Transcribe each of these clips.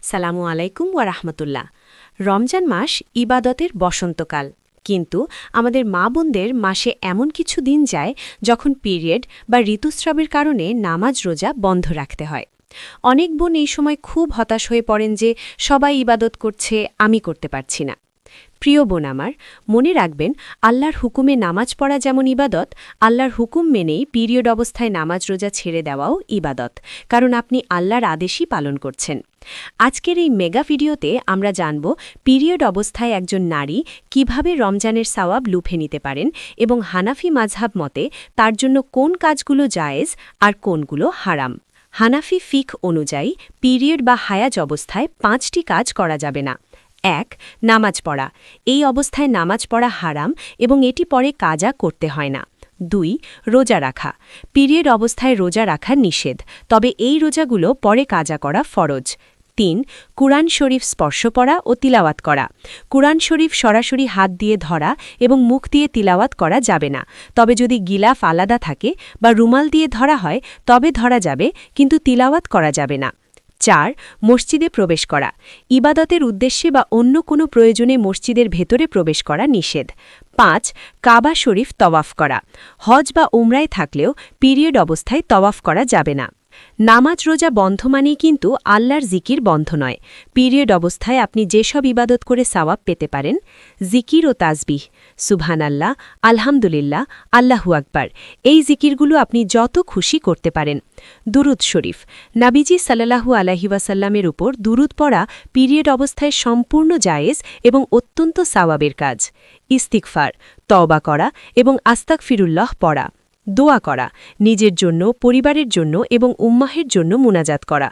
সালামু আলাইকুম ওয়া রাহমাতুল্লাহ। রমজান মাস ইবাদতের বসন্তকাল, কিন্তু আমাদের মা বোনদের মাসে এমন কিছু দিন যায় যখন পিরিয়ড বা ঋতুস্রাবের কারণে নামাজ রোজা বন্ধ রাখতে হয়। অনেক বোন এই সময় খুব হতাশ হয়ে পড়েন যে সবাই ইবাদত করছে, আমি করতে পারছি না। প্রিয় বোন আমার, মনে রাখবেন, আল্লাহর হুকুমে নামাজ পড়া যেমন ইবাদত, আল্লাহর হুকুম মেনেই পিরিয়ড অবস্থায় নামাজ রোজা ছেড়ে দেওয়াও ইবাদত, কারণ আপনি আল্লাহর আদেশই পালন করছেন। আজকের এই মেগা ভিডিওতে আমরা জানব পিরিয়ড অবস্থায় একজন নারী কিভাবে রমজানের সওয়াব লুফে নিতে পারেন এবং হানাফি মাযহাব মতে তার জন্য কোন কাজগুলো জায়েজ আর কোনগুলো হারাম। হানাফি ফিকহ অনুযায়ী পিরিয়ড বা হায়াজ অবস্থায় 5টি কাজ করা যাবে না। 1. নামাজ পড়া। এই অবস্থায় নামাজ পড়া হারাম এবং এটি পরে কাজা করতে হয় না। 2. রোজা রাখা। পিরিয়ড অবস্থায় রোজা রাখা নিষেধ, তবে এই রোজাগুলো পরে কাজা করা ফরজ। 3. কুরআন শরীফ স্পর্শ করা ও তিলাওয়াত করা। কুরআন শরীফ সরাসরি হাত দিয়ে ধরা এবং মুখ দিয়ে তিলাওয়াত করা যাবে না, তবে যদি গিলাফ আলাদা থাকে বা রুমাল দিয়ে ধরা হয় তবে ধরা যাবে, কিন্তু তিলাওয়াত করা যাবে না। 4. মসজিদে প্রবেশ করা। ইবাদতের উদ্দেশ্যে বা অন্য কোনো প্রয়োজনে মসজিদের ভেতরে প্রবেশ করা নিষেধ। 5. কাবা শরীফ তওয়াফ করা। হজ বা উমরায় থাকলেও পিরিয়ড অবস্থায় তওয়াফ করা যাবে না। নামাজ রোজা বন্ধ মানেই কিন্তু আল্লাহর জিকির বন্ধ নয়। পিরিয়ড অবস্থায় আপনি যেসব ইবাদত করে সওয়াব পেতে পারেন, জিকির ও তাসবিহ, সুবহানাল্লাহ, আলহামদুলিল্লাহ, আল্লাহু আকবার, এই জিকিরগুলো আপনি যত খুশি করতে পারেন। দুরুদ শরীফ। নবীজি সাল্লাল্লাহু আলাইহি ওয়াসাল্লামের উপর দুরুদ পড়া পিরিয়ড অবস্থায় সম্পূর্ণ জায়েজ এবং অত্যন্ত সওয়াবের কাজ। ইস্তিগফার, তওবা করা এবং আস্তাগফিরুল্লাহ পড়া। দোয়া করা, নিজের জন্য, পরিবারের জন্য এবং উম্মাহের জন্য মুনাজাত করা।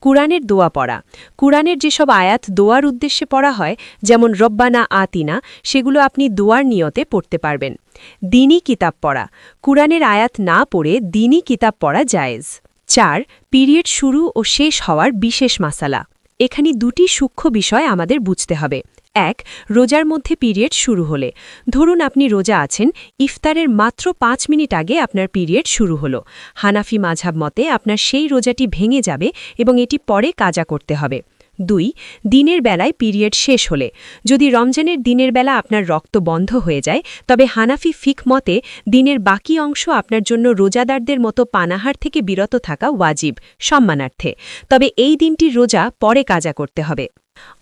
কুরআনের দোয়া পড়া। কুরআনের যেসব আয়াত দোয়ার উদ্দেশ্যে পড়া হয়, যেমন রব্বানা আতিনা, সেগুলো আপনি দোয়ার নিয়তে পড়তে পারবেন। দ্বীনি কিতাব পড়া। কুরআনের আয়াত না পড়ে দ্বীনি কিতাব পড়া জায়েজ। 4. পিরিয়ড শুরু ও শেষ হওয়ার বিশেষ মাসালা। এখানে দুটি সূক্ষ্ম বিষয় আমাদের বুঝতে হবে। 1. রোজার মধ্যে পিরিয়ড শুরু হলে, ধরুন আপনি রোজা আছেন, ইফতারের মাত্র 5 মিনিট আগে আপনার পিরিয়ড শুরু হলো, হানাফি মাযহাব মতে আপনার সেই রোজাটি ভেঙে যাবে এবং এটি পরে কাজা করতে হবে। 2. দিনের বেলায় পিরিয়ড শেষ হলে, যদি রমজানের দিনের বেলা আপনার রক্ত বন্ধ হয়ে যায়, তবে হানাফি ফিকহ মতে দিনের বাকি অংশ আপনার জন্য রোজাদারদের মতো পানাহার থেকে বিরত থাকা ওয়াজিব, সম্মানার্থে, তবে এই দিনটির রোজা পরে কাজা করতে হবে।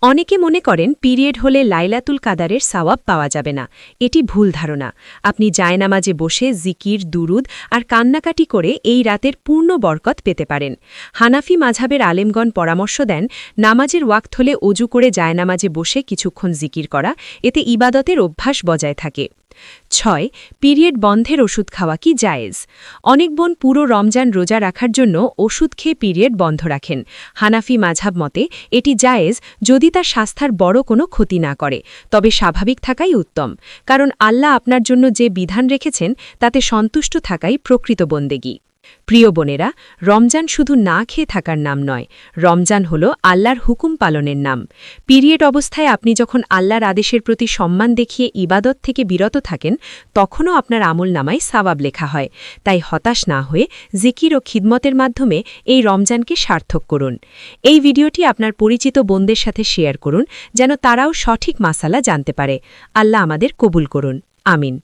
অনেকে মনে করেন পিরিয়ড হলে লাইলাতুল কাদারের সওয়াব পাওয়া যাবে না। এটি ভুল ধারণা। আপনি জায়নামাজে বসে জিকির, দুরুদ আর কান্নাকাটি করে এই রাতের পূর্ণ বরকত পেতে পারেন। হানাফি মাযহাবের আলেমগণ পরামর্শ দেন, নামাজের ওয়াক্ত হলে অজু করে জায়নামাজে বসে কিছুক্ষণ জিকির করা, এতে ইবাদতের অভ্যাস বজায় থাকে। 6. পিরিয়ড বন্ধের ওষুধ খাওয়া কি জায়েজ? অনেক বোন পুরো রমজান রোজা রাখার জন্য ওষুধ খেয়ে পিরিয়ড বন্ধ রাখেন। হানাফি মাযহাব মতে এটি জায়েজ যদি তার স্বাস্থ্যের বড় কোনো ক্ষতি না করে, তবে স্বাভাবিক থাকাই উত্তম, কারণ আল্লাহ আপনার জন্য যে বিধান রেখেছেন তাতে সন্তুষ্ট থাকাই প্রকৃত বন্দেগী। প্রিয় বোনেরা, রমজান শুধু না খেয়ে থাকার নাম নয়, রমজান হল আল্লাহর হুকুম পালনের নাম। পিরিয়ড অবস্থায় আপনি যখন আল্লাহর আদেশের প্রতি সম্মান দেখিয়ে ইবাদত থেকে বিরত থাকেন, তখনও আপনার আমলনামায় সওয়াব লেখা হয়। তাই হতাশ না হয়ে জিকির ও খিদমতের মাধ্যমে এই রমজানকে সার্থক করুন। এই ভিডিওটি আপনার পরিচিত বোনদের সাথে শেয়ার করুন, যেন তারাও সঠিক মাসালা জানতে পারে। আল্লাহ আমাদের কবুল করুন। আমিন।